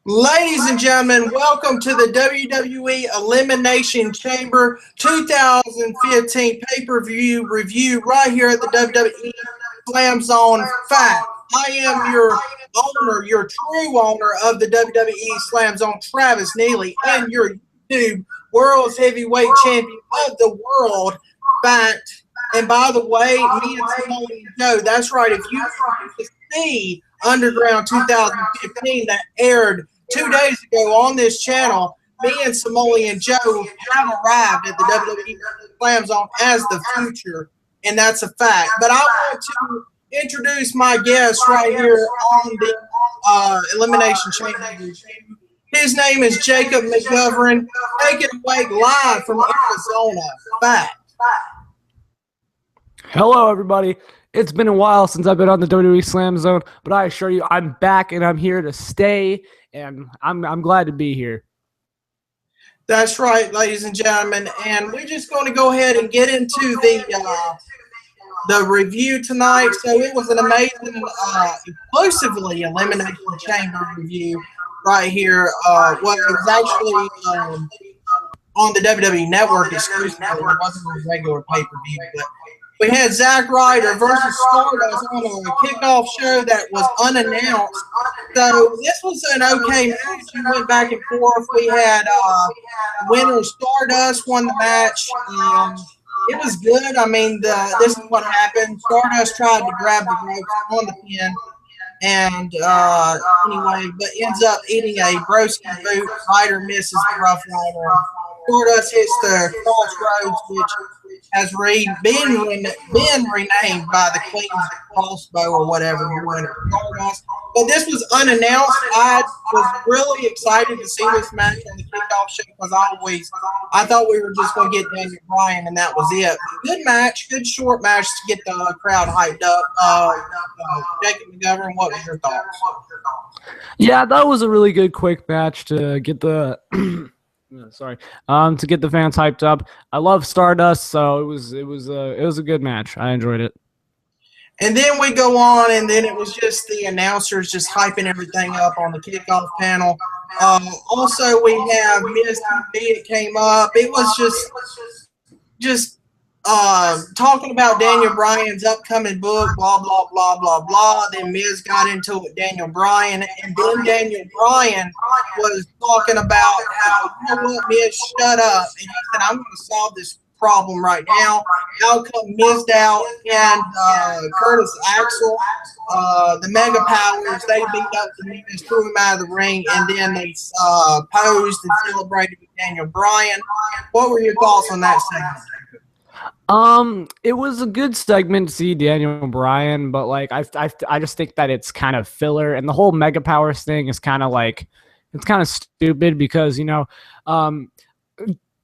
Ladies and gentlemen, welcome to the WWE Elimination Chamber 2015 pay-per-view review right here at the WWE Slam Zone Fact. I am your owner, your true owner of the WWE Slam Zone, Travis Neely, and your YouTube World's Heavyweight Champion of the World, Fact. And by the way, me and Simone and Joe, that's right, if you see Underground 2015 that aired 2 days ago on this channel, me and Simone and Joe have arrived at the WWE Slam Zone as the future, and that's a fact. But I want to introduce my guest right here on the Elimination Chamber. His name is Jacob McGovern. Take it away live from Arizona. Fact. Hello, everybody. It's been a while since I've been on the WWE Slam Zone, but I assure you I'm back and I'm here to stay, and I'm glad to be here. That's right, ladies and gentlemen, and we're just going to go ahead and get into the review tonight. So it was an amazing, exclusively Elimination Chamber review right here. Well, it was actually on the WWE Network exclusively. It wasn't a regular pay-per-view, but we had Zack Ryder versus Stardust on a kickoff show that was unannounced. So this was an okay match. We went back and forth. We had winner Stardust won the match. It was good. I mean, this is what happened. Stardust tried to grab the ropes on the pin. And anyway, but ends up eating a broken boot. Ryder misses the rough rider. Stardust hits the crossroads, which has been renamed by the Queen's Crossbow or whatever. But this was unannounced. I was really excited to see this match on the kickoff show because I thought we were just going to get Daniel Bryan and that was it. Good match, good short match to get the crowd hyped up. Jacob McGovern, what was your thoughts? Yeah, that was a really good quick match to get the to get the fans hyped up. I love Stardust, so it was a good match. I enjoyed it. And then we go on, and then it was just the announcers just hyping everything up on the kickoff panel. Also, we have Miz TV that came up. It was just talking about Daniel Bryan's upcoming book, blah, blah, blah, blah, blah. Then Miz got into it with Daniel Bryan. And then Daniel Bryan was talking about how, you know what, Miz, shut up. And he said, I'm going to solve this problem right now. Out come Miz out and Curtis Axel, the Mega Powers. They beat up the Miz, threw him out of the ring, and then they posed and celebrated with Daniel Bryan. What were your thoughts on that segment? It was a good segment to see Daniel Bryan, but like I just think that it's kind of filler, and the whole Mega Powers thing is kind of like, it's kind of stupid because, you know,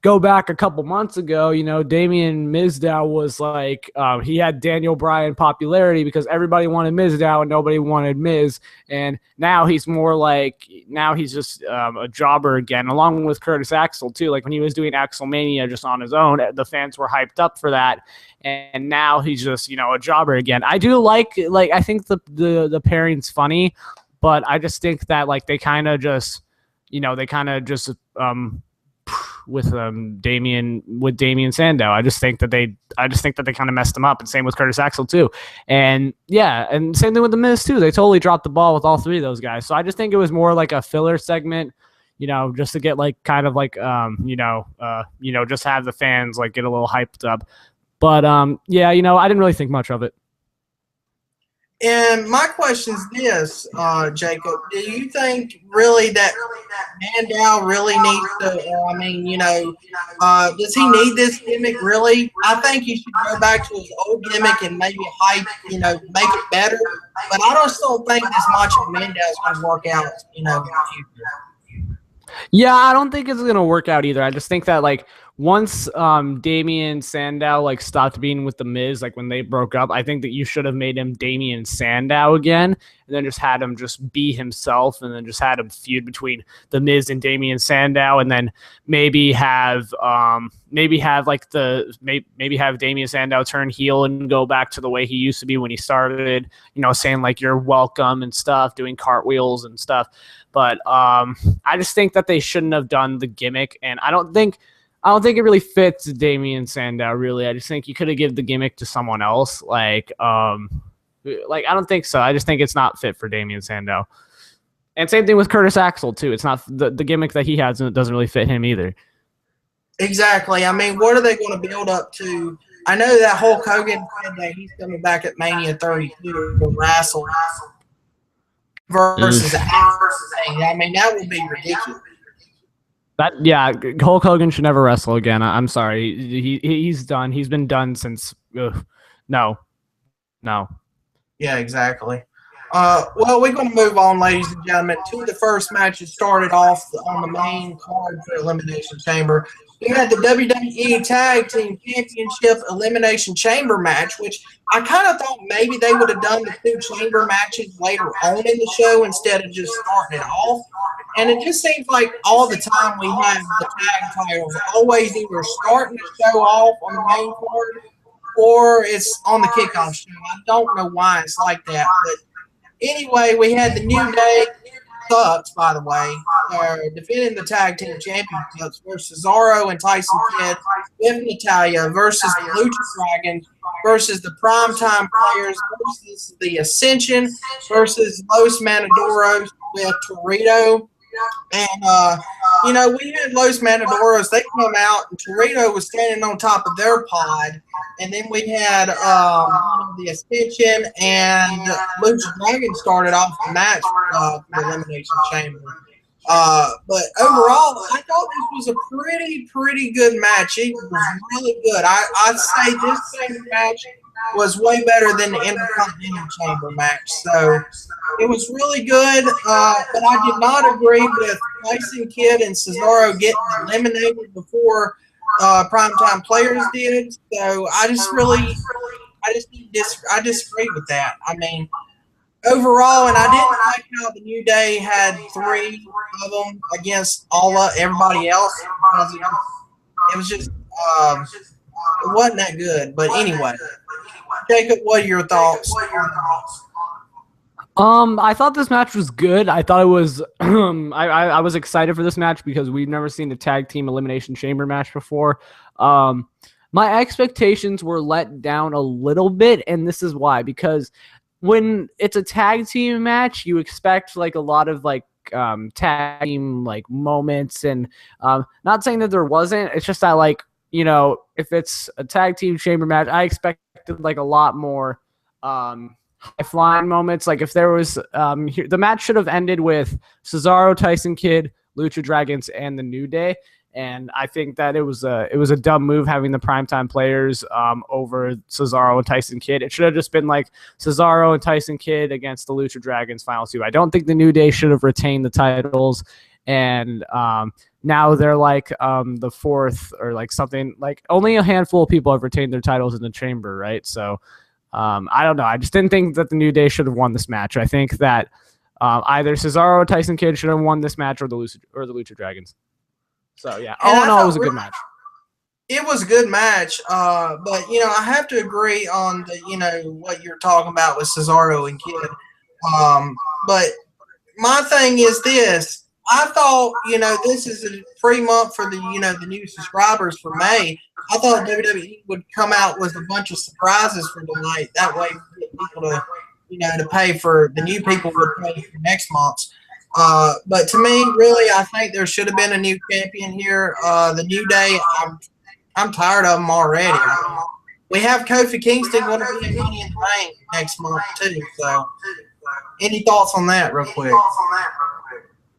go back a couple months ago, you know, Damian Mizdow was like, he had Daniel Bryan popularity because everybody wanted Mizdow and nobody wanted Miz. And now he's more like, now he's just a jobber again, along with Curtis Axel too. Like when he was doing Axelmania just on his own, the fans were hyped up for that. And now he's just, you know, a jobber again. I do like I think the pairing's funny, but I just think that like they kind of just, you know, with Damian Sandow. I just think that they kind of messed him up, and same with Curtis Axel too. And yeah, and same thing with the Miz too. They totally dropped the ball with all three of those guys. So I just think it was more like a filler segment, you know, just to get like kind of like just have the fans like get a little hyped up. But yeah, you know, I didn't really think much of it. And my question is this, Jacob, do you think really that Mandow really needs to, I mean, you know, does he need this gimmick really? I think he should go back to his old gimmick and maybe hype, you know, make it better. But I just don't think this Macho Mandow is going to work out, you know, in the future. Yeah, I don't think it's going to work out either. I just think that, like, once Damien Sandow like stopped being with the Miz, like when they broke up, I think that you should have made him Damien Sandow again, and then just had him just be himself, and then just had him feud between the Miz and Damien Sandow, and then maybe have Damien Sandow turn heel and go back to the way he used to be when he started, saying like you're welcome and stuff, doing cartwheels and stuff. But I just think that they shouldn't have done the gimmick, and I don't think it really fits Damien Sandow, really. I just think you could have given the gimmick to someone else. I don't think so. I just think it's not fit for Damien Sandow. And same thing with Curtis Axel, too. It's not the gimmick that he has, and it doesn't really fit him either. Exactly. I mean, what are they going to build up to? I know that Hulk Hogan said that he's coming back at Mania 32 to wrestle versus Axel. I mean, that would be ridiculous. Hulk Hogan should never wrestle again. I'm sorry. He's done. He's been done since. No. Yeah, exactly. Well, we're going to move on, ladies and gentlemen, to the first match that started off on the main card for Elimination Chamber. We had the WWE Tag Team Championship Elimination Chamber match, which I kind of thought maybe they would have done the 2 chamber matches later on in the show instead of just starting it off. And it just seems like all the time we have the tag titles always either starting the show off on the main card or it's on the kickoff show. I don't know why it's like that. But anyway, we had the New Day Bucks, by the way, defending the tag team championships versus Cesaro and Tyson Kidd with Natalya versus the Lucha Dragons versus the Primetime Players versus the Ascension versus Los Matadores with Torito. And, we had Los Matadores. They come out, and Torito was standing on top of their pod. And then we had the Ascension and Lucha Dragon started off the match for the Elimination Chamber. But overall, I thought this was a pretty good match. It was really good. I'd say this same match was way better than the Intercontinental Chamber match. So it was really good, but I did not agree with Tyson Kidd and Cesaro getting eliminated before Primetime Players did. So I disagree with that. I mean, overall, and I didn't like how the New Day had 3 of them against everybody else. It was just it wasn't that good. But anyway, Jacob, what are your thoughts? I thought this match was good. I thought it was I was excited for this match because we've never seen a tag team elimination chamber match before. My expectations were let down a little bit, and this is why, because when it's a tag team match, you expect like a lot of like tag team like moments, and not saying that there wasn't. It's just that like, if it's a tag team chamber match, I expected like a lot more high-flying moments. Like if there was the match should have ended with Cesaro, Tyson Kidd, Lucha Dragons, and the New Day. And I think that it was a dumb move having the Primetime Players over Cesaro and Tyson Kidd. It should have just been like Cesaro and Tyson Kidd against the Lucha Dragons final 2. I don't think the New Day should have retained the titles. And now they're like the 4th or like something, like only a handful of people have retained their titles in the chamber, right? So I don't know. I just didn't think that the New Day should have won this match. I think that either Cesaro or Tyson Kidd should have won this match or the Lucha Dragons. So, yeah, all in all, it was a good match. It was a good match, but, I have to agree on what you're talking about with Cesaro and Kidd. But my thing is this. I thought, this is a free month for the new subscribers for May. I thought WWE would come out with a bunch of surprises for tonight. That way we get people to pay for the new people would pay for next month's. But to me, really, I think there should have been a new champion here. The New Day, I'm tired of them already. We have Kofi Kingston going to be in Money in the Bank next month too. So, any thoughts on that, real quick?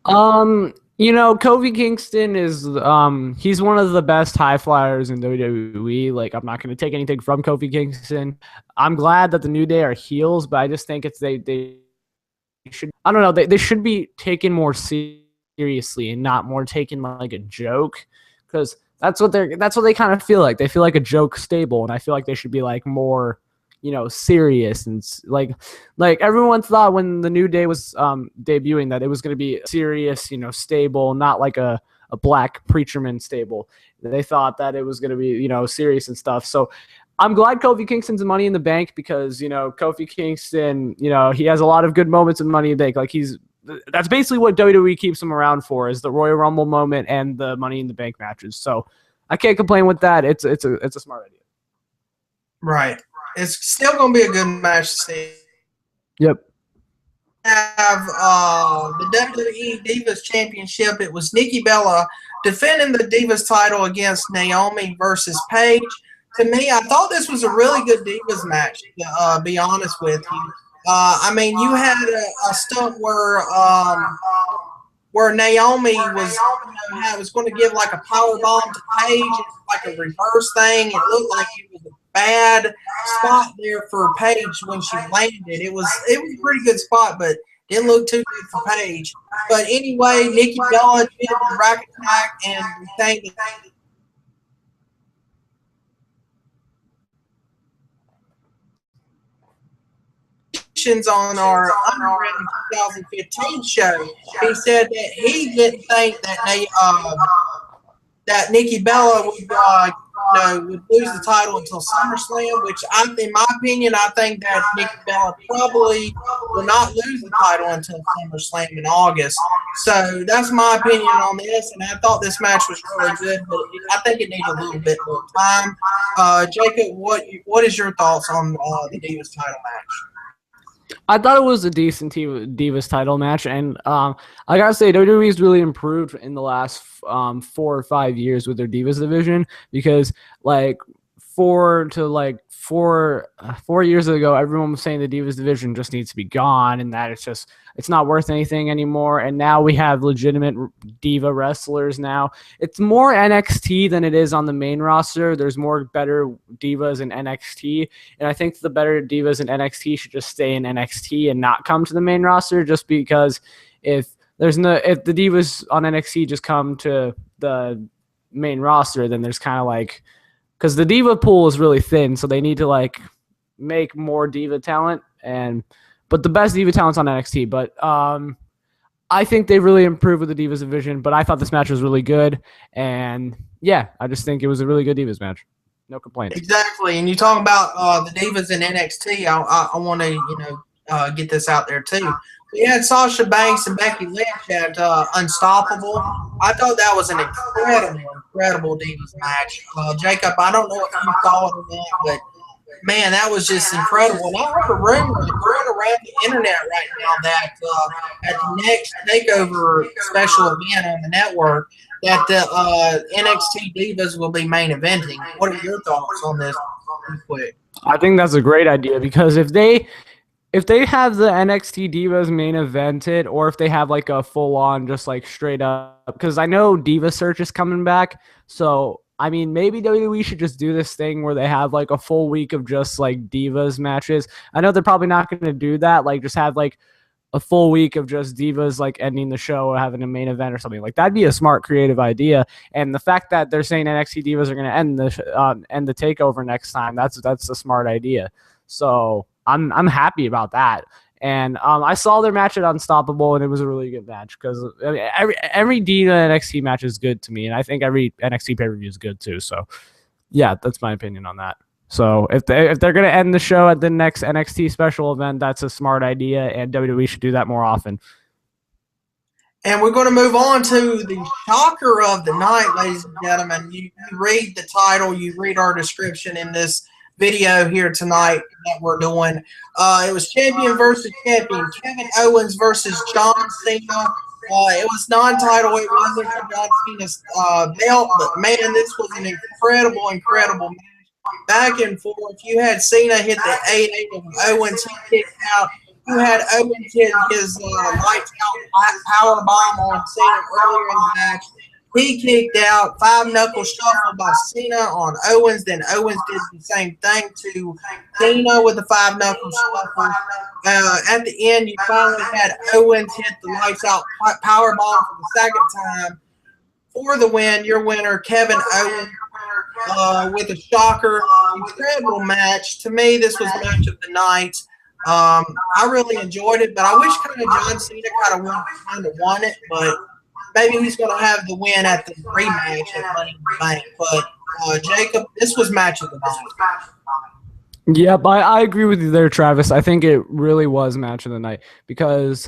Kofi Kingston is he's one of the best high flyers in WWE. Like, I'm not going to take anything from Kofi Kingston. I'm glad that the New Day are heels, but I just think it's they should, I don't know, they should be taken more seriously and not more taken like a joke, because That's what they kind of feel like. They feel like a joke stable, and I feel like they should be like more, serious and like everyone thought when the New Day was debuting that it was going to be serious, stable, not like a black preacherman stable. They thought that it was going to be, serious and stuff. So I'm glad Kofi Kingston's Money in the Bank because, Kofi Kingston, he has a lot of good moments in Money in the Bank. Like that's basically what WWE keeps him around for, is the Royal Rumble moment and the Money in the Bank matches. So I can't complain with that. It's a smart idea. Right. It's still going to be a good match to see. Yep. Have the WWE Divas Championship. It was Nikki Bella defending the Divas title against Naomi versus Paige. To me, I thought this was a really good Divas match, to be honest with you. I mean, you had a stunt where Naomi was going to give like a power bomb to Paige, like a reverse thing. It looked like it was a bad spot there for Paige when she landed. It was a pretty good spot, but didn't look too good for Paige. But anyway, Nikki Bella did the rack attack and retained the on our Unwritten 2015 show. He said that he didn't think that Nikki Bella would lose the title until SummerSlam, which in my opinion, I think that Nikki Bella probably will not lose the title until SummerSlam in August. So that's my opinion on this, and I thought this match was really good, but I think it needs a little bit more time. Jacob, what is your thoughts on the Divas title match? I thought it was a decent Divas title match, and I gotta say WWE's really improved in the last 4 or 5 years with their Divas division, because like 4 years ago, everyone was saying the Divas division just needs to be gone and that it's not worth anything anymore. And now we have legitimate diva wrestlers now. It's more NXT than it is on the main roster. There's more better divas in NXT. And I think the better divas in NXT should just stay in NXT and not come to the main roster, just because if the divas on NXT just come to the main roster, then there's kind of like, because the diva pool is really thin, so they need to like make more diva talent, but the best diva talent's on NXT. But I think they really improved with the Divas division. But I thought this match was really good, and yeah, I just think it was a really good Divas match. No complaints. Exactly, and you talk about the Divas in NXT. I want to get this out there too. We had Sasha Banks and Becky Lynch at Unstoppable. I thought that was an incredible Divas match. Jacob, I don't know if you saw it or not, but man, that was just incredible. And I heard a rumor going around the internet right now that at the next TakeOver special event on the network, that the NXT Divas will be main eventing. What are your thoughts on this? Quick. I think that's a great idea, because if they have the NXT Divas main evented, or if they have like a full-on just like straight up, because I know Diva Search is coming back, so I mean maybe WWE should just do this thing where they have like a full week of just like Divas matches. I know they're probably not going to do that, like just have like a full week of just Divas like ending the show or having a main event or something. Like that'd be a smart creative idea. And the fact that they're saying NXT Divas are going to end the takeover next time, that's a smart idea. So I'm happy about that. And I saw their match at Unstoppable, and it was a really good match, because I mean, every Diva NXT match is good to me, and I think every NXT pay-per-view is good too. So yeah, that's my opinion on that. So if they're going to end the show at the next NXT special event, that's a smart idea, and WWE should do that more often. And we're going to move on to the shocker of the night, ladies and gentlemen. You read the title, you read our description in this video here tonight that we're doing. It was champion versus champion, Kevin Owens versus John Cena. It was non-title. It wasn't for John Cena's belt, but man, this was an incredible match. Back and forth. You had Cena hit the 8-8 of Owens. He kicked out. You had Owens hit his lights out power bomb on Cena earlier in the match. He kicked out, 5-knuckle shuffle by Cena on Owens. Then Owens did the same thing to Cena with the 5-knuckle shuffle. At the end, you finally had Owens hit the lights out power bomb for the second time. for the win, your winner, Kevin Owens, with a shocker, incredible match. To me, this was match of the night. I really enjoyed it, but I wish kind of John Cena kind of won it, but maybe he's going to have the win at the rematch at Money in the Bank. But Jacob, this was match of the night. Yep, I agree with you there, Travis. I think it really was match of the night because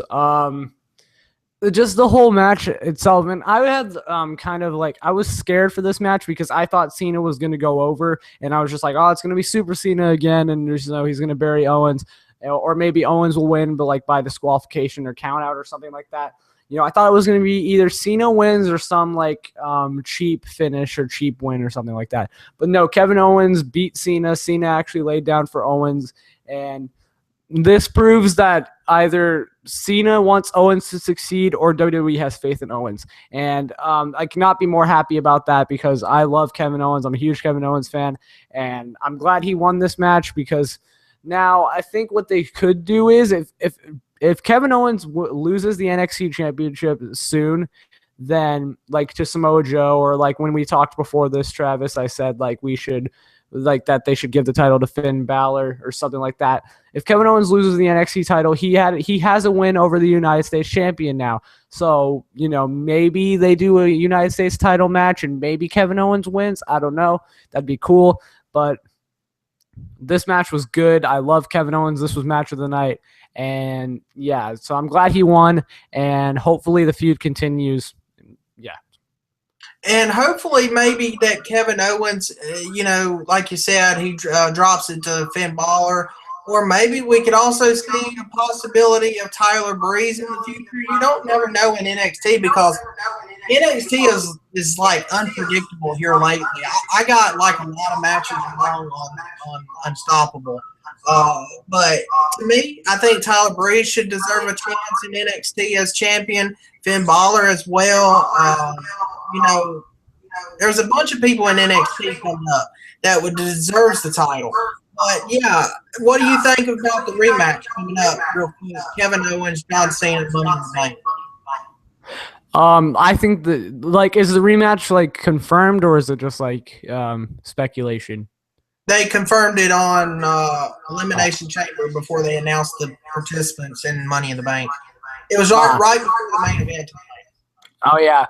just the whole match itself, and I had kind of like, I was scared for this match because I thought Cena was going to go over, and I was just like, oh, it's going to be Super Cena again, and he's going to bury Owens, or maybe Owens will win, but like by disqualification or count out or something like that. I thought it was going to be either Cena wins or some like cheap finish or cheap win or something like that. But no, Kevin Owens beat Cena. Cena actually laid down for Owens, and this proves that either Cena wants Owens to succeed or WWE has faith in Owens. And I cannot be more happy about that because I love Kevin Owens. I'm a huge Kevin Owens fan, and I'm glad he won this match because now I think what they could do is if Kevin Owens loses the NXT championship soon, then like to Samoa Joe, or like when we talked before this, Travis, I said like we should like that they should give the title to Finn Balor or something like that. If Kevin Owens loses the NXT title, he has a win over the United States champion now. So, maybe they do a United States title match and maybe Kevin Owens wins. I don't know. That'd be cool. But this match was good. I love Kevin Owens. This was match of the night. And yeah, so I'm glad he won, and hopefully the feud continues. Yeah. And hopefully maybe that Kevin Owens, like you said, he drops it to Finn Balor. Or maybe we could also see a possibility of Tyler Breeze in the future. You don't never know in NXT because NXT is like unpredictable here lately. I got like a lot of matches wrong on Unstoppable. But to me, I think Tyler Breeze should deserve a chance in NXT as champion. Finn Balor as well. There's a bunch of people in NXT coming up that would deserves the title. But yeah, what do you think about the rematch coming up real quick? Kevin Owens, John Cena, Money in the Bank. I think is the rematch like confirmed, or is it just like speculation? They confirmed it on Elimination Chamber before they announced the participants in Money in the Bank. It was right before the main event. Oh, yeah.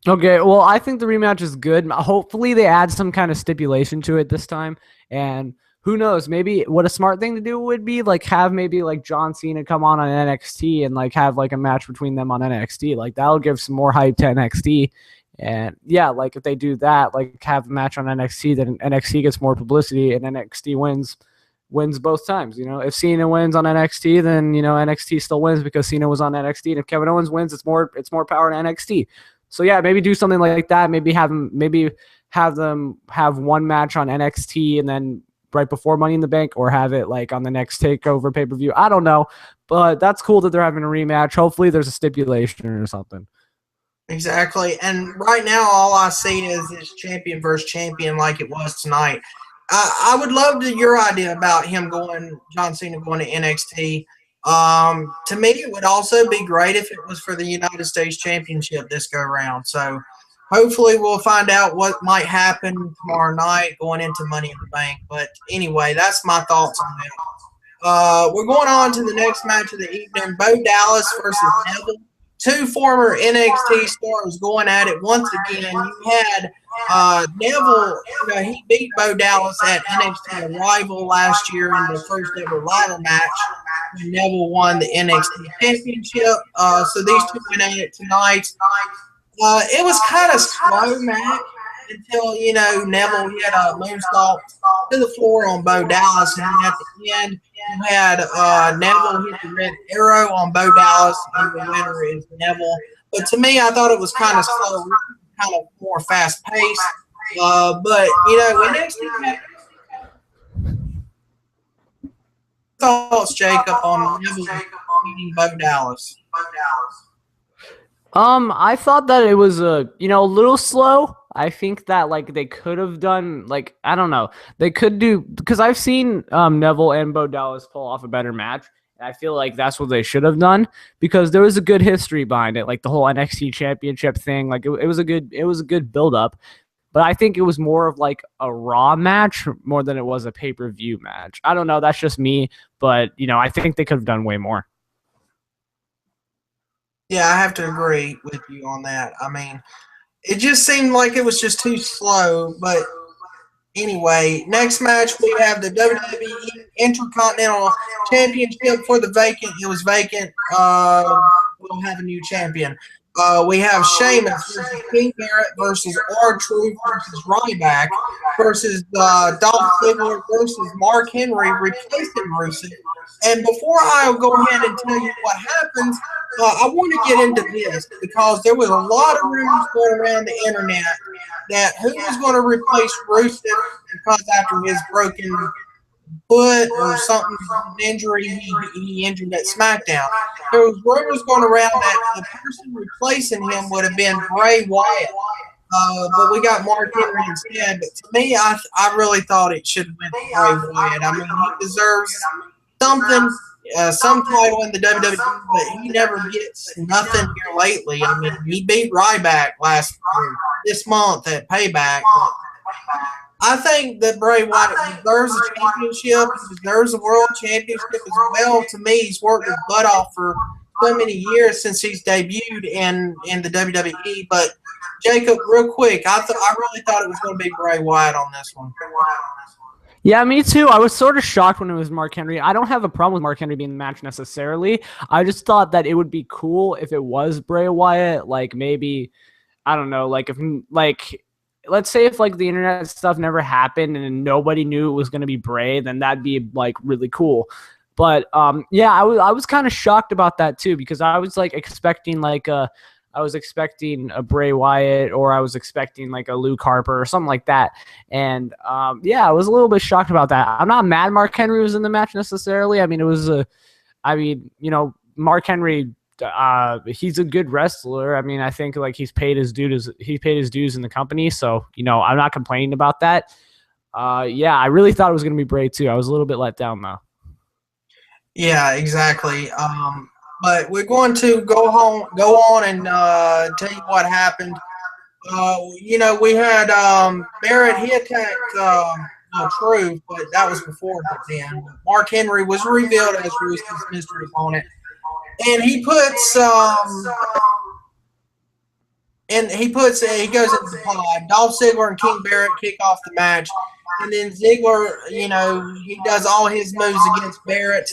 Okay, well, I think the rematch is good. Hopefully they add some kind of stipulation to it this time. And who knows, maybe what a smart thing to do would be like have maybe like John Cena come on NXT and like have like a match between them on NXT. Like that'll give some more hype to NXT. And yeah, like if they do that, like have a match on NXT, then NXT gets more publicity and NXT wins both times. If Cena wins on NXT, then NXT still wins because Cena was on NXT. And if Kevin Owens wins, it's more power to NXT. So yeah, maybe do something like that. Maybe have them have one match on NXT and then right before Money in the Bank, or have it like on the next takeover pay-per-view. I don't know, but that's cool that they're having a rematch. Hopefully there's a stipulation or something. Exactly. And right now, all I see is champion versus champion like it was tonight. I would love your idea about John Cena going to NXT. To me, it would also be great if it was for the United States Championship this go around. So hopefully we'll find out what might happen tomorrow night going into Money in the Bank. But anyway, that's my thoughts on that. We're going on to the next match of the evening, Bo Dallas versus Neville. Two former NXT stars going at it once again. You had Neville, he beat Bo Dallas at NXT Arrival last year in the first ever ladder match when Neville won the NXT Championship. So these two went at it tonight. It was kind of slow match until, Neville hit a moonsault to the floor on Bo Dallas. And at the end, you had Neville hit the red arrow on Bo Dallas, and the winner is Neville. But to me, I thought it was kind of slow, kind of more fast-paced. But, NXT thoughts, Jacob, on Neville beating Bo Dallas? I thought that it was a little slow. I think that like they could have done like I don't know. They could do because I've seen Neville and Bo Dallas pull off a better match, And I feel like that's what they should have done because there was a good history behind it, like the whole NXT championship thing. Like it was a good build up. But I think it was more of like a Raw match more than it was a pay-per-view match. I don't know. That's just me. But, I think they could have done way more. Yeah, I have to agree with you on that. I mean, it just seemed like it was just too slow. But anyway, next match we have the WWE Intercontinental Championship for the vacant. It was vacant. We'll have a new champion. We have Sheamus versus King Barrett versus R-Truth versus Ryback versus Dolph Ziggler versus Mark Henry replacing Rusev. And before I go ahead and tell you what happens, I want to get into this because there was a lot of rumors going around the internet that who was going to replace Rusev because after his broken foot or something, injury he injured at SmackDown. There was rumors going around that the person replacing him would have been Bray Wyatt, but we got Mark Henry instead. But to me, I really thought it should have been Bray Wyatt. I mean, he deserves something, some title in the WWE, but he never gets nothing here lately. I mean, he beat Ryback this month at Payback. I think that Bray Wyatt deserves a championship. He deserves a world championship as well. To me, he's worked his butt off for so many years since he's debuted in the WWE. But Jacob, real quick, I really thought it was going to be Bray Wyatt on this one. Yeah, me too. I was sort of shocked when it was Mark Henry. I don't have a problem with Mark Henry being in the match necessarily. I just thought that it would be cool if it was Bray Wyatt. Like maybe, I don't know, let's say if like the internet stuff never happened and nobody knew it was going to be Bray, then that'd be like really cool. But yeah, I was kind of shocked about that too because I was like expecting a Bray Wyatt or I was expecting like a Luke Harper or something like that. And yeah, I was a little bit shocked about that. I'm not mad Mark Henry was in the match necessarily. I mean, Mark Henry, he's a good wrestler. I mean, I think like he's paid his dues in the company. So, I'm not complaining about that. Yeah, I really thought it was going to be Bray too. I was a little bit let down though. Yeah, exactly. But we're going to go on and tell you what happened. We had Barrett, he attacked Truth, but that was before then. Mark Henry was revealed as Rusev's mystery opponent. And he puts he goes into the pod. Dolph Ziggler and King Barrett kick off the match. And then Ziggler, he does all his moves against Barrett.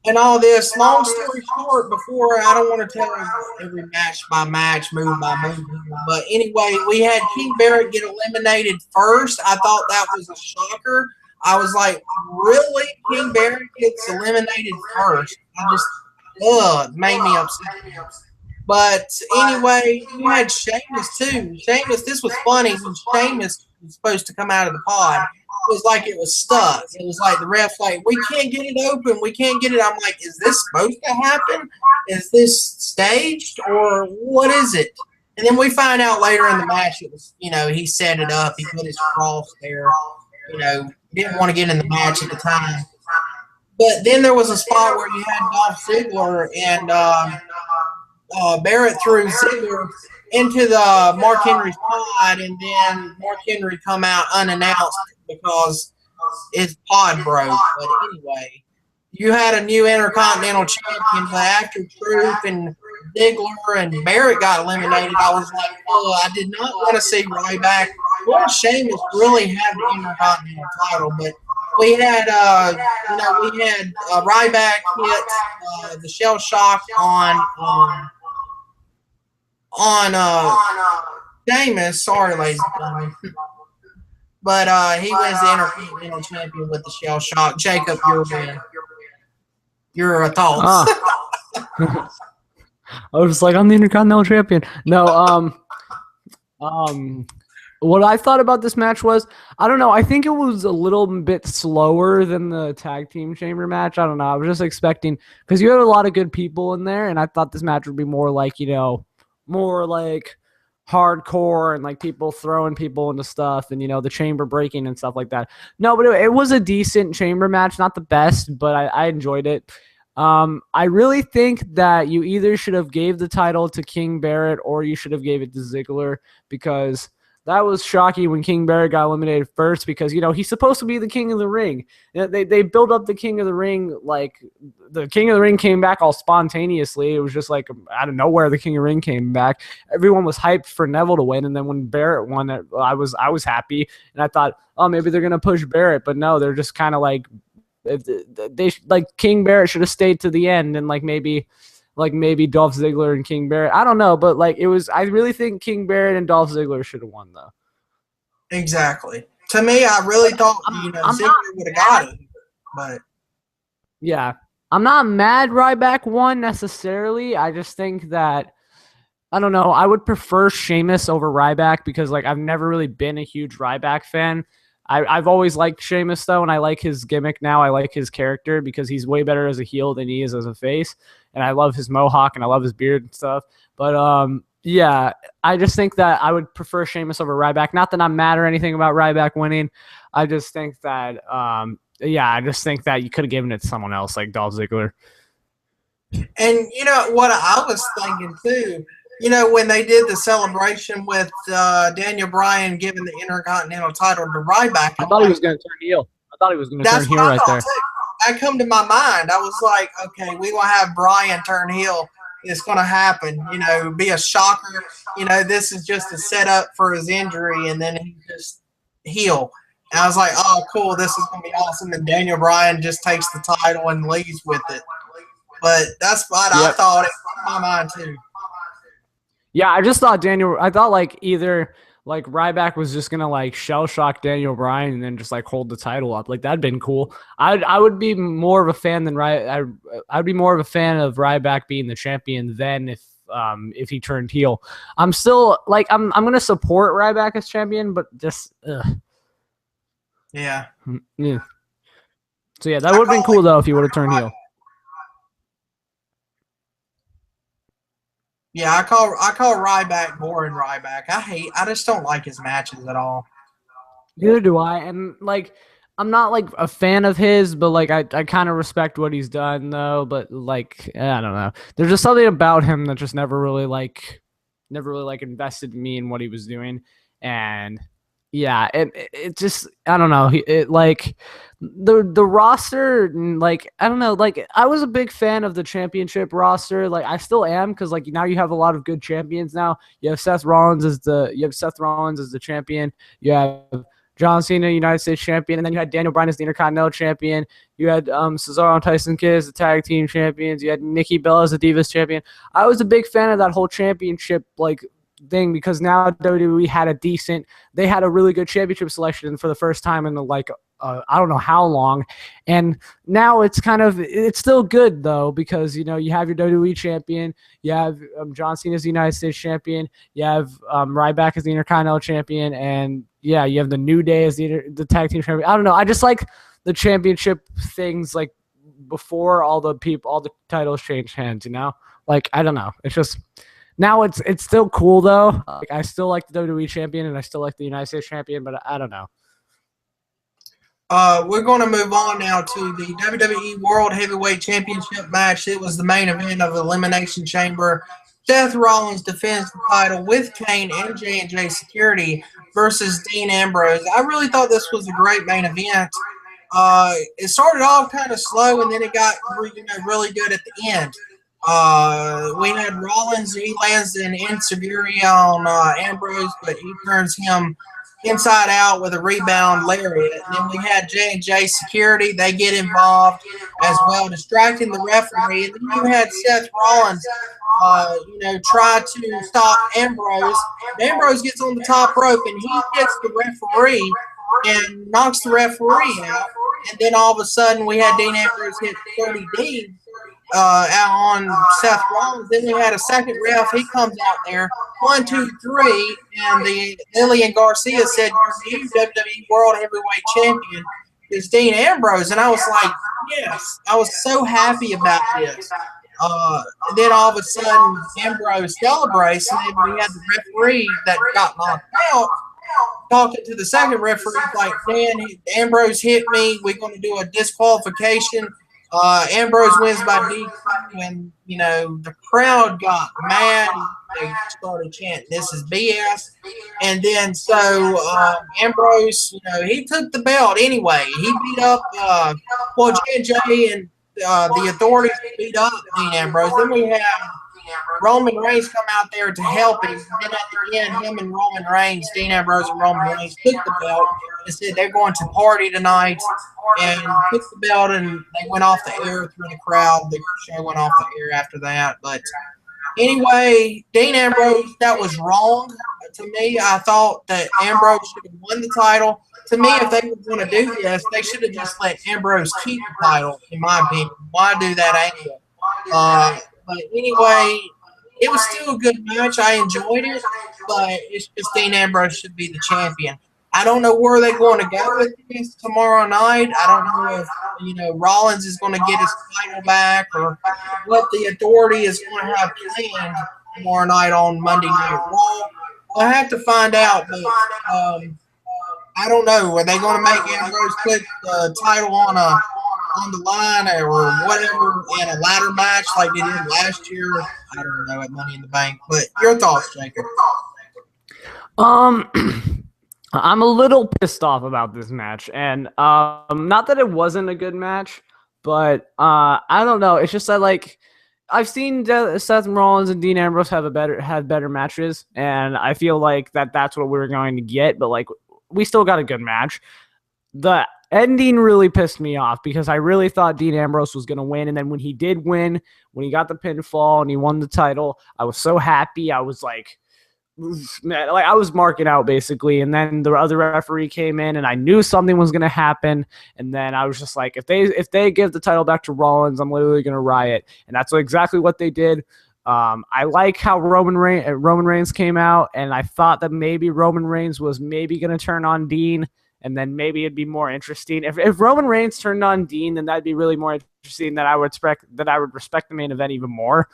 And all this, long story short, I don't want to tell every match by match, move by move. But anyway, we had King Barrett get eliminated first. I thought that was a shocker. I was like, really? King Barrett gets eliminated first? It made me upset. But anyway, you had Sheamus too. This was funny when Sheamus was supposed to come out of the pod. It was like it was stuck. It was like the ref's like, we can't get it open. We can't get it. I'm like, is this supposed to happen? Is this staged or what is it? And then we find out later in the match it was, he set it up. He put his cross there. Didn't want to get in the match at the time. But then there was a spot where you had Dolph Ziggler and Barrett threw Ziggler into the Mark Henry's pod, and then Mark Henry come out unannounced because his pod broke. But anyway, you had a new Intercontinental Champion, but after Truth and Ziggler and Barrett got eliminated, I was like, I did not want to see Ryback or Sheamus really have the Intercontinental title, but we had Ryback hit the shell shock on Sheamus. Sorry, ladies and gentlemen. But he wins the Intercontinental Champion with the shell shock. Jacob, your thoughts. I was just like, I'm the Intercontinental Champion. No, what I thought about this match was, I don't know, I think it was a little bit slower than the tag team chamber match. I don't know. I was just expecting, because you had a lot of good people in there, and I thought this match would be more like, more like hardcore and like people throwing people into stuff and, the chamber breaking and stuff like that. No, but it was a decent chamber match. Not the best, but I enjoyed it. I really think that you either should have gave the title to King Barrett or you should have gave it to Ziggler, because that was shocking when King Barrett got eliminated first, because, you know, he's supposed to be the King of the Ring. They built up the King of the Ring, like the King of the Ring came back all spontaneously. It was just like out of nowhere the King of the Ring came back. Everyone was hyped for Neville to win, and then when Barrett won it, I was happy, and I thought, oh, maybe they're gonna push Barrett, but no, they're just kind of like, if they like King Barrett should have stayed to the end, and maybe Dolph Ziggler and King Barrett. I don't know, but I really think King Barrett and Dolph Ziggler should have won though. Exactly. To me, I really thought Ziggler would have got it, but yeah, I'm not mad Ryback won necessarily. I just think that, I don't know, I would prefer Sheamus over Ryback, because I've never really been a huge Ryback fan. I've always liked Sheamus though, and I like his gimmick now. I like his character because he's way better as a heel than he is as a face, and I love his mohawk and I love his beard and stuff. But yeah, I just think that I would prefer Sheamus over Ryback. Not that I'm mad or anything about Ryback winning. I just think that I just think that you could have given it to someone else like Dolph Ziggler. And you know what I was thinking too, you know, when they did the celebration with Daniel Bryan giving the Intercontinental title to Ryback, I thought he was going to turn heel. I thought he was going to turn heel right there. That come to my mind. I was like, okay, we will have Bryan turn heel. It's going to happen. You know, be a shocker. You know, this is just a setup for his injury, and then he just heel. And I was like, oh, cool, this is going to be awesome. And Daniel Bryan just takes the title and leaves with it. But that's what I thought in my mind too. Yeah, I just thought either Ryback was just gonna shell shock Daniel Bryan and then just hold the title up. That'd been cool. I would be more of a fan than I'd be more of a fan of Ryback being the champion than if he turned heel. I'm still I'm gonna support Ryback as champion, but just yeah. So yeah, that would have been cool though if he would have turned heel. Yeah, I call Ryback boring Ryback. I just don't like his matches at all. Neither do I. And I'm not a fan of his, but I kind of respect what he's done though. But I don't know. There's just something about him that just never really invested me in what he was doing. And yeah, it just, I don't know. The roster, I don't know. I was a big fan of the championship roster. I still am, because now you have a lot of good champions. Now you have Seth Rollins as the champion. You have John Cena, United States champion, and then you had Daniel Bryan as the Intercontinental champion. You had Cesaro and Tyson Kidd as the tag team champions. You had Nikki Bella as the Divas champion. I was a big fan of that whole championship thing, because now WWE had they had a really good championship selection for the first time in I don't know how long, and now it's still good though, because you have your WWE champion, you have John Cena as the United States champion, you have Ryback as the Intercontinental champion, and yeah, you have the New Day as the tag team champion. I don't know, I just like the championship things before all the titles change hands. I don't know, it's just. Now it's still cool though. I still like the WWE champion and I still like the United States champion, but I don't know. We're going to move on now to the WWE World Heavyweight Championship match. It was the main event of Elimination Chamber. Seth Rollins defends the title with Kane and J&J Security versus Dean Ambrose. I really thought this was a great main event. It started off kind of slow, and then it got really good at the end. We had Rollins. He lands an enziguri on Ambrose, but he turns him inside out with a rebound lariat. And then we had J&J Security. They get involved as well, distracting the referee. And then you had Seth Rollins, try to stop Ambrose. Ambrose gets on the top rope, and he hits the referee and knocks the referee out. And then all of a sudden, we had Dean Ambrose hit 30 Dean out on Seth Rollins. Then we had a second ref. He comes out there, 1, 2, 3, and the Lillian Garcia said, "Your new WWE World Heavyweight Champion is Dean Ambrose." And I was like, yes, I was so happy about this. And then all of a sudden, Ambrose celebrates, and then we had the referee that got knocked out talking to the second referee, like, "Man, Ambrose hit me. We're going to do a disqualification." Ambrose wins by DQ, and the crowd got mad. They started chanting, "This is BS." And then Ambrose, he took the belt anyway. He beat up J&J and the authorities beat up Dean Ambrose. Then we had Roman Reigns come out there to help him. Then at the end, him and Roman Reigns, Dean Ambrose and Roman Reigns, took the belt and said they're going to party tonight, and took the belt, and they went off the air through the crowd. The show went off the air after that. But anyway, Dean Ambrose, that was wrong to me. I thought that Ambrose should have won the title. To me, if they were going to do this, they should have just let Ambrose keep the title, in my opinion. Why do that angle? But anyway, it was still a good match. I enjoyed it, but it's just Dean Ambrose should be the champion. I don't know where they're going to go with this tomorrow night. I don't know if, Rollins is going to get his title back, or what the authority is going to have planned tomorrow night on Monday Night Raw. I have to find out, but I don't know. Are they going to make Ambrose put the title on the line or whatever in a ladder match like they did last year? I don't know, at Money in the Bank. But your thoughts, Jacob? I'm a little pissed off about this match, and not that it wasn't a good match, but I don't know. It's just that I've seen Seth Rollins and Dean Ambrose have better matches, and I feel like that's what we were going to get. But we still got a good match. The ending really pissed me off because I really thought Dean Ambrose was going to win, and then when he did win, when he got the pinfall and he won the title, I was so happy. I was man, I was marking out basically, and then the other referee came in, and I knew something was going to happen, and then I was just like, if they give the title back to Rollins, I'm literally going to riot, and that's exactly what they did. I like how Roman Reigns came out, and I thought that maybe Roman Reigns was maybe going to turn on Dean, and then maybe it'd be more interesting. If Roman Reigns turned on Dean, then that'd be really more interesting. That I would respect the main event even more,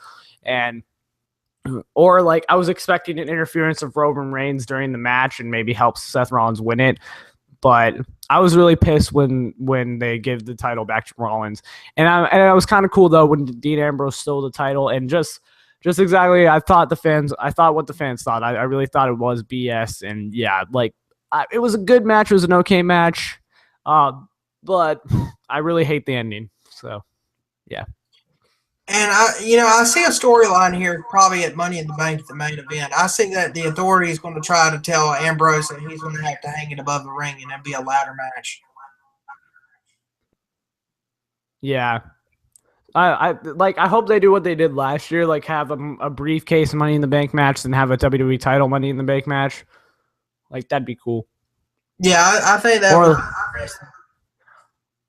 or I was expecting an interference of Roman Reigns during the match and maybe help Seth Rollins win it. But I was really pissed when they give the title back to Rollins. And I was kind of cool though when Dean Ambrose stole the title, and just exactly I thought what the fans thought. I really thought it was BS, and yeah, it was a good match. It was an okay match. But I really hate the ending. So yeah. And I see a storyline here probably at Money in the Bank at the main event. I see that the authority is going to try to tell Ambrose that he's going to have to hang it above the ring, and it'll be a ladder match. Yeah. I hope they do what they did last year, have a briefcase Money in the Bank match and have a WWE title Money in the Bank match. That'd be cool. Yeah, I think that would be interesting.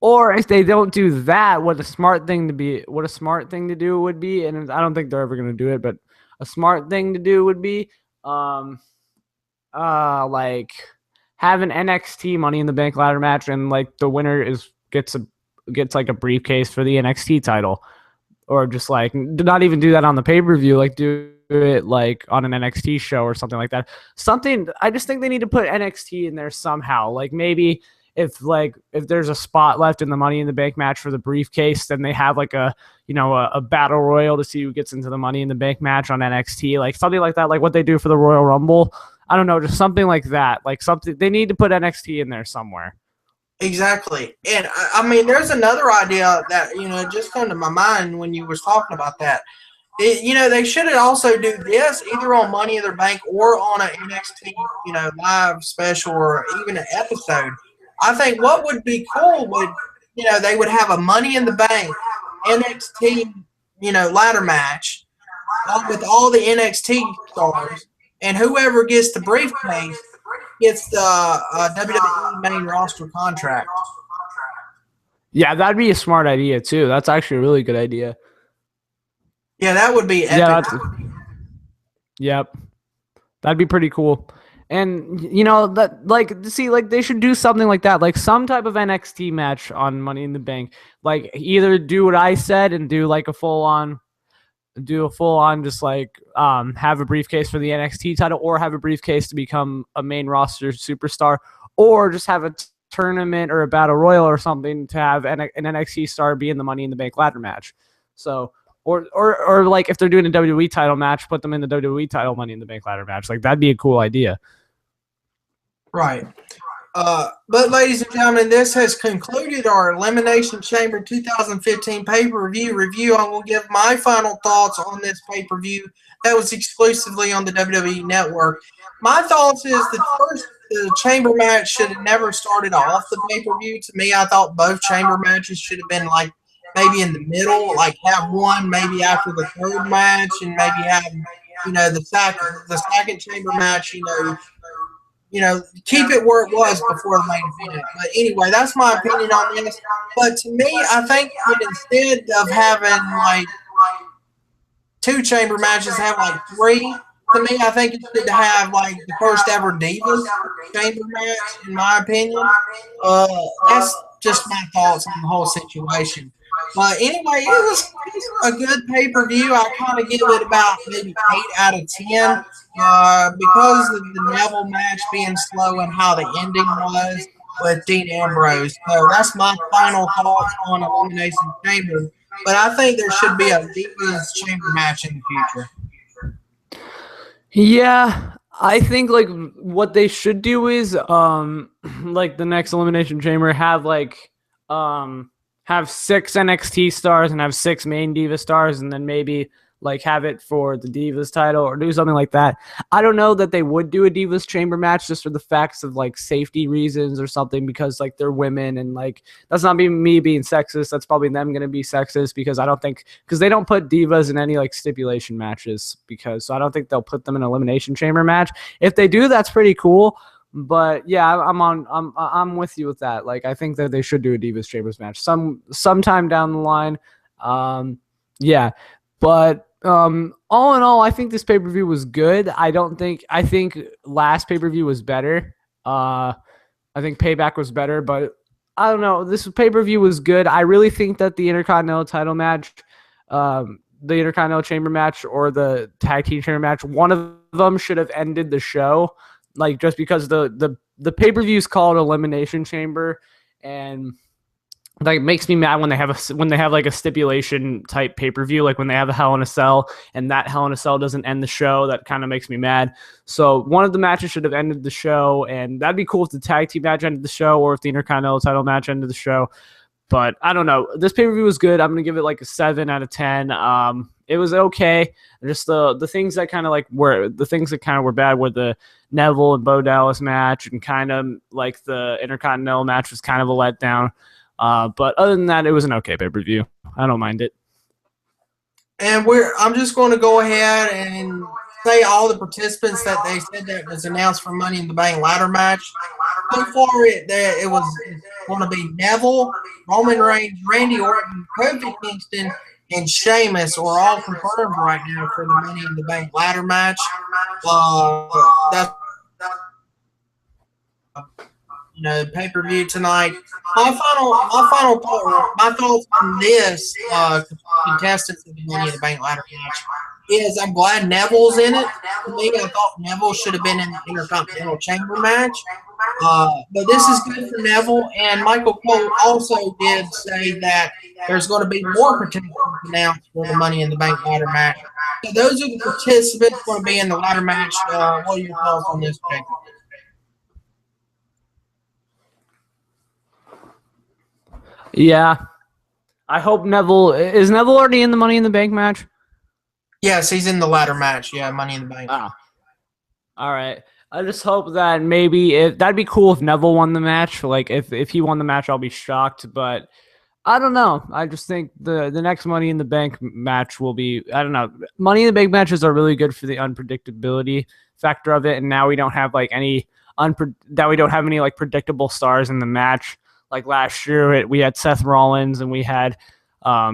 Or if they don't do that, what a smart thing to do would be, and I don't think they're ever going to do it, but a smart thing to do would be, have an NXT Money in the Bank ladder match, and the winner gets a briefcase for the NXT title, or just not even do that on the pay-per-view, do it on an NXT show or something like that. I just think they need to put NXT in there somehow, maybe. If there's a spot left in the Money in the Bank match for the briefcase, then they have a battle royal to see who gets into the Money in the Bank match on NXT, something like that, what they do for the Royal Rumble. I don't know, just something like that. Something they need to put NXT in there somewhere. Exactly. And I mean, there's another idea that just come to my mind when you was talking about that. They should also do this either on Money in the Bank or on an NXT live special, or even an episode. I think what would be cool would, they would have a Money in the Bank NXT, ladder match with all the NXT stars, and whoever gets the briefcase gets the WWE main roster contract. Yeah, that'd be a smart idea too. That's actually a really good idea. Yeah, that would be epic. Yep. That'd be pretty cool. And they should do something like that, some type of NXT match on Money in the Bank. Either do what I said and do a full on just have a briefcase for the NXT title, or have a briefcase to become a main roster superstar, or just have a tournament or a battle royal or something to have an NXT star be in the Money in the Bank ladder match. So, or like if they're doing a WWE title match, put them in the WWE title Money in the Bank ladder match. Like that'd be a cool idea. Right. But ladies and gentlemen, this has concluded our Elimination Chamber 2015 pay-per-view review. I will give my final thoughts on this pay-per-view that was exclusively on the WWE Network. My thoughts is the Chamber match should have never started off the pay-per-view. To me, I thought both Chamber matches should have been like maybe in the middle, like have one maybe after the third match, and maybe have the second Chamber match, keep it where it was before the main event. But anyway, that's my opinion on this. But to me, I think that instead of having like two Chamber matches, have like three. To me, I think it's good to have like the first ever Divas Chamber match, in my opinion. That's just my thoughts on the whole situation. But anyway, it was a good pay-per-view. I kind of give it about maybe 8 out of 10 because of the Neville match being slow and how the ending was with Dean Ambrose. So that's my final thoughts on Elimination Chamber. But I think there should be a Divas Chamber match in the future. Yeah, I think like what they should do is like the next Elimination Chamber have 6 NXT stars and have 6 main Diva stars, and then maybe like have it for the Divas title or do something like that. I don't know that they would do a Divas Chamber match just for the facts of like safety reasons or something, because like they're women, and like that's not me being sexist. That's probably them going to be sexist because they don't put Divas in any like stipulation matches, so I don't think they'll put them in an Elimination Chamber match. If they do, that's pretty cool. But yeah, I'm with you with that. Like I think that they should do a Divas Chambers match sometime down the line. Yeah, but all in all, I think this pay-per-view was good. I think last pay-per-view was better. I think Payback was better, but I don't know. This pay-per-view was good. I really think that the Intercontinental title match, the Intercontinental Chamber match, or the Tag Team Chamber match, one of them should have ended the show. Like just because the pay-per-view is called Elimination Chamber, and like it makes me mad when they have like a stipulation type pay-per-view, like when they have a Hell in a Cell and that Hell in a Cell doesn't end the show. That kind of makes me mad. So one of the matches should have ended the show, and that'd be cool if the tag team match ended the show or if the Intercontinental title match ended the show. But I don't know. This pay-per-view was good. I'm gonna give it like a 7 out of 10. It was okay. Just the things that kind of like were bad were the Neville and Bo Dallas match, and kind of like the Intercontinental match was kind of a letdown. But other than that, it was an okay pay-per-view. I don't mind it. And I'm just going to go ahead and say all the participants that they said that was announced for Money in the Bank ladder match. So far, it was going to be Neville, Roman Reigns, Randy Orton, Kofi Kingston, and Sheamus are all confirmed right now for the Money in the Bank ladder match. That's pay-per-view tonight. My thoughts on this contestants of the Money in the Bank ladder match is I'm glad Neville's in it. To me, I thought Neville should have been in the Intercontinental Chamber match. But this is good for Neville. And Michael Cole also did say that there's going to be more participants announced for the Money in the Bank ladder match. So those are the participants going to be in the ladder match. What are your thoughts on this pick? Yeah. I hope Neville – is Neville already in the Money in the Bank match? Yes, he's in the ladder match. Yeah, Money in the Bank. Ah. All right. I just hope that maybe that'd be cool if Neville won the match. Like if he won the match, I'll be shocked. But I don't know. I just think the next Money in the Bank match will be, I don't know. Money in the Bank matches are really good for the unpredictability factor of it. And now we don't have like any like predictable stars in the match. Like last year, we had Seth Rollins and we had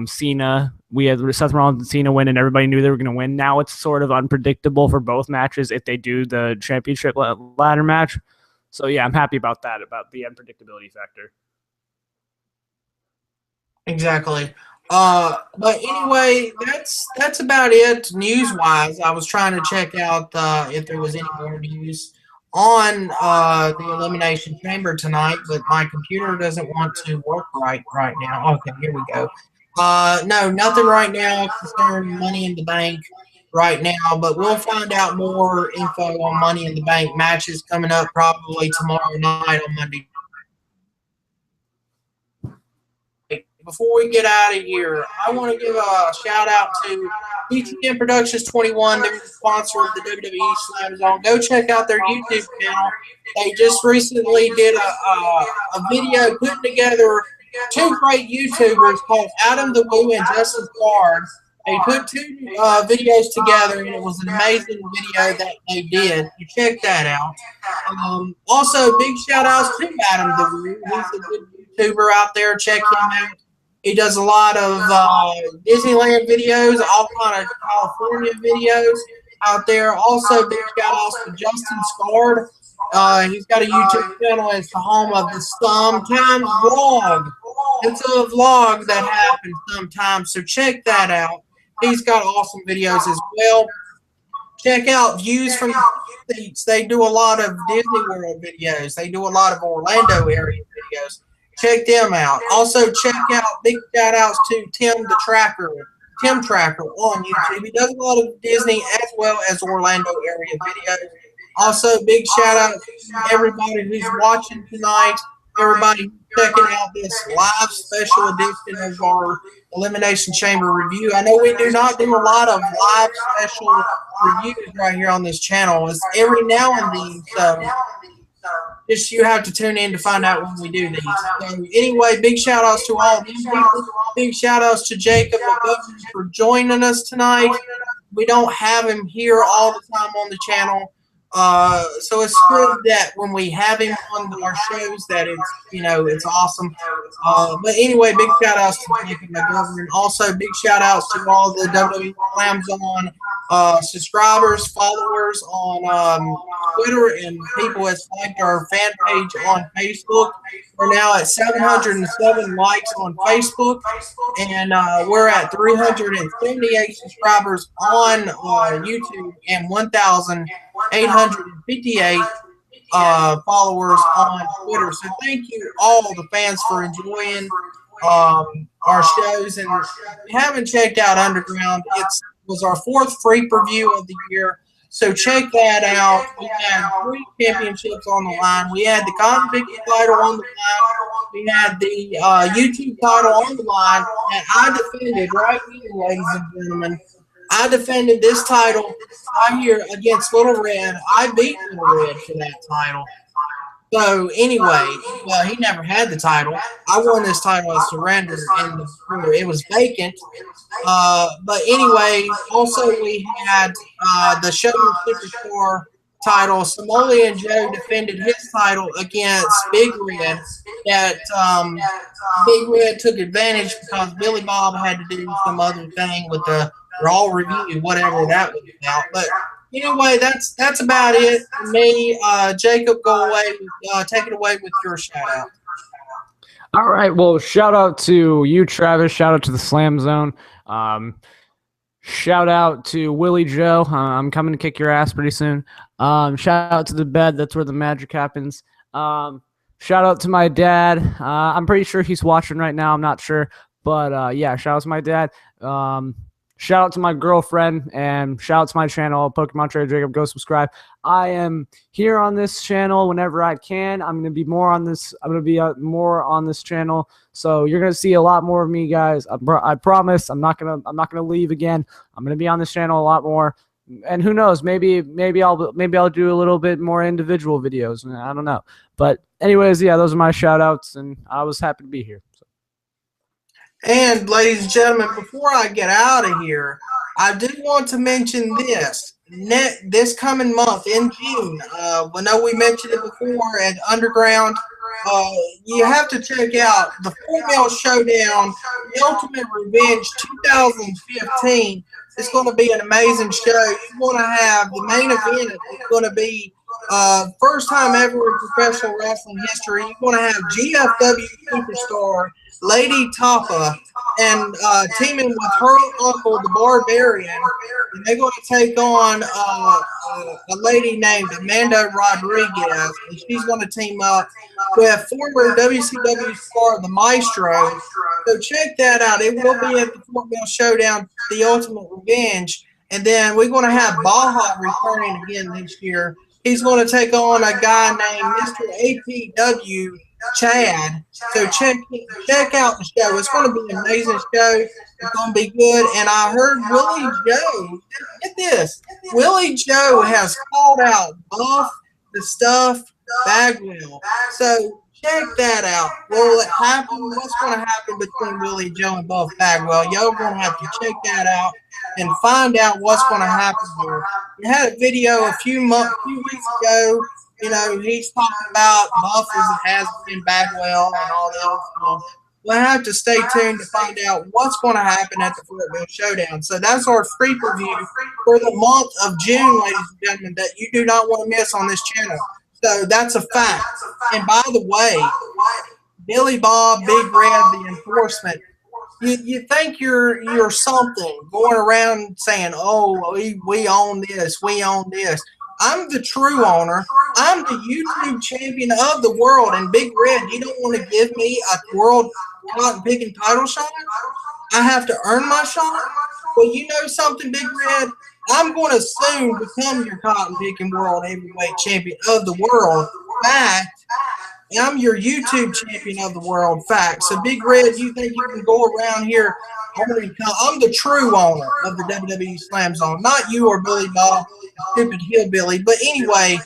Cena. We had Seth Rollins and Cena win, and everybody knew they were going to win. Now it's sort of unpredictable for both matches if they do the championship ladder match. So yeah, I'm happy about that, about the unpredictability factor. Exactly. But anyway, that's about it news-wise. I was trying to check out if there was any more news on the Elimination Chamber tonight, but my computer doesn't want to work right now. Okay, here we go. No, nothing right now concerning Money in the Bank right now, but we'll find out more info on Money in the Bank matches coming up probably tomorrow night on Monday. Before we get out of here, I want to give a shout out to PTM Productions 21. They're the sponsor of the WWE Slam Zone. Go check out their YouTube channel. They just recently did a video putting together two great YouTubers called Adam the Woo and Justin Bard. They put two videos together, and it was an amazing video that they did. You check that out. Also, big shout outs to Adam the Woo. He's a good YouTuber out there. Check him out. He does a lot of Disneyland videos, all kind of California videos out there. Also, big shout outs to Justin Scard. He's got a YouTube channel. It's the home of the Sometimes Vlog. It's a vlog that happens sometimes, so check that out. He's got awesome videos as well. Check out Views from the Seats. They do a lot of Disney World videos. They do a lot of Orlando area videos. Check them out. Also, check out big shout outs to Tim Tracker on YouTube. He does a lot of Disney as well as Orlando area videos. Also, big shout out to everybody who's watching tonight. Everybody checking out this live special edition of our Elimination Chamber review. I know we do not do a lot of live special reviews right here on this channel. It's every now and then, so just you have to tune in to find out when we do these. So anyway, big shout outs to all these people. Big shout outs to Jacob McGovern for joining us tonight. We don't have him here all the time on the channel. So it's good that when we have him on our shows that it's, it's awesome. But anyway, big shout outs to Jacob McGovern. Also, big shout outs to all the WWE Slam Zone subscribers, followers on Twitter, and people that's liked our fan page on Facebook. We're now at 707 likes on Facebook, and we're at 378 subscribers on YouTube and 1,858 followers on Twitter. So thank you all the fans for enjoying our shows. And if you haven't checked out Underground, it was our 4th free preview of the year. So check that out. We had 3 championships on the line. We had the Convict title on the line. We had the YouTube title on the line. And I defended, right here, ladies and gentlemen, I defended this title right here against Little Red. I beat Little Red for that title. So anyway, he never had the title. I won this title as surrender, and it was vacant. But anyway, also we had the Showman Superstar title. Samoa Joe defended his title against Big Red. That Big Red took advantage because Billy Bob had to do some other thing with the Raw review, whatever that was about. But anyway, that's about it for me. Jacob, go away. Take it away with your shout out. All right. Well, shout out to you, Travis. Shout out to the Slam Zone. Shout out to Willie Joe. I'm coming to kick your ass pretty soon. Shout out to the bed. That's where the magic happens. Shout out to my dad. I'm pretty sure he's watching right now. I'm not sure. But yeah, shout out to my dad. Shout out to my girlfriend, and shout out to my channel, Pokemon Trader Jacob. Go subscribe. I am here on this channel whenever I can. I'm gonna be more on this. I'm gonna be more on this channel, so you're gonna see a lot more of me, guys. I promise. I'm not gonna leave again. I'm gonna be on this channel a lot more, and who knows? Maybe I'll do a little bit more individual videos. I don't know, but anyways, yeah, those are my shout outs, and I was happy to be here. So. And ladies and gentlemen, before I get out of here, I do want to mention this. This coming month in June, I know we mentioned it before at Underground, you have to check out the Female Showdown, The Ultimate Revenge 2015. It's going to be an amazing show. You're going to have the main event. It's going to be First time ever in professional wrestling history, you're going to have GFW superstar Lady Tapa and teaming with her uncle, the Barbarian. And they're going to take on a lady named Amanda Rodriguez, and she's going to team up with former WCW star the Maestro. So check that out. It will be at the Fort Mill Showdown, The Ultimate Revenge. And then we're going to have Baja returning again this year. He's going to take on a guy named Mr. APW Chad. So check out the show. It's going to be an amazing show. It's going to be good. And I heard Willie Joe, get this, Willie Joe has called out Buff the Stuff Bagwell. So check that out. Will it happen? What's going to happen between Willie Joe and Buff Bagwell? Y'all going to have to check that out and find out what's going to happen here. We had a video a few weeks ago. You know, he's talking about Buff has been Bagwell and all that. We'll have to stay tuned to find out what's going to happen at the Fort Mill Showdown. So that's our free preview for the month of June, ladies and gentlemen, that you do not want to miss on this channel. So that's a fact. And by the way, Billy Bob, Big Red, the enforcement, you think you're something going around saying, oh, we own this, we own this. I'm the true owner. I'm the YouTube champion of the world. And Big Red, you don't want to give me a world cotton picking title shot? I have to earn my shot? Well, you know something, Big Red? I'm going to soon become your cotton picking world heavyweight champion of the world. Fact. I'm your YouTube champion of the world. Fact. So, Big Red, you think you can go around here? I'm the true owner of the WWE Slam Zone, not you or Billy Bob, stupid hillbilly. But anyway,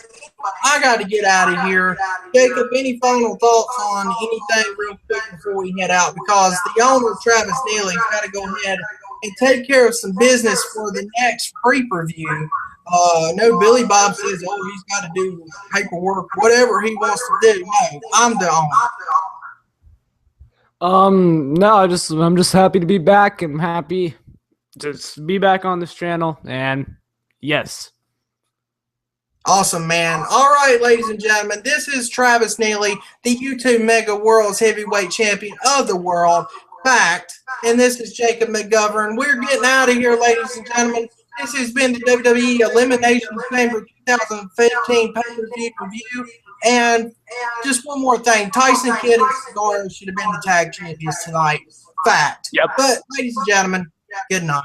I got to get out of here. Jacob, any final thoughts on anything real quick before we head out? Because the owner, Travis Neely's got to go ahead and take care of some business for the next pay-per-view. No, Billy Bob says, oh, he's got to do paperwork, whatever he wants to do. No, I'm the owner. No, I'm just happy to be back. I'm happy to be back on this channel, and yes. Awesome, man. All right, ladies and gentlemen, this is Travis Neely, the YouTube Mega World's Heavyweight Champion of the world. Fact. And this is Jacob McGovern. We're getting out of here, ladies and gentlemen. This has been the WWE Elimination Chamber 2015 pay-per-view review. And just one more thing. Tyson Kidd and Cesaro should have been the tag champions tonight. Fact. Yep. But, ladies and gentlemen, good night.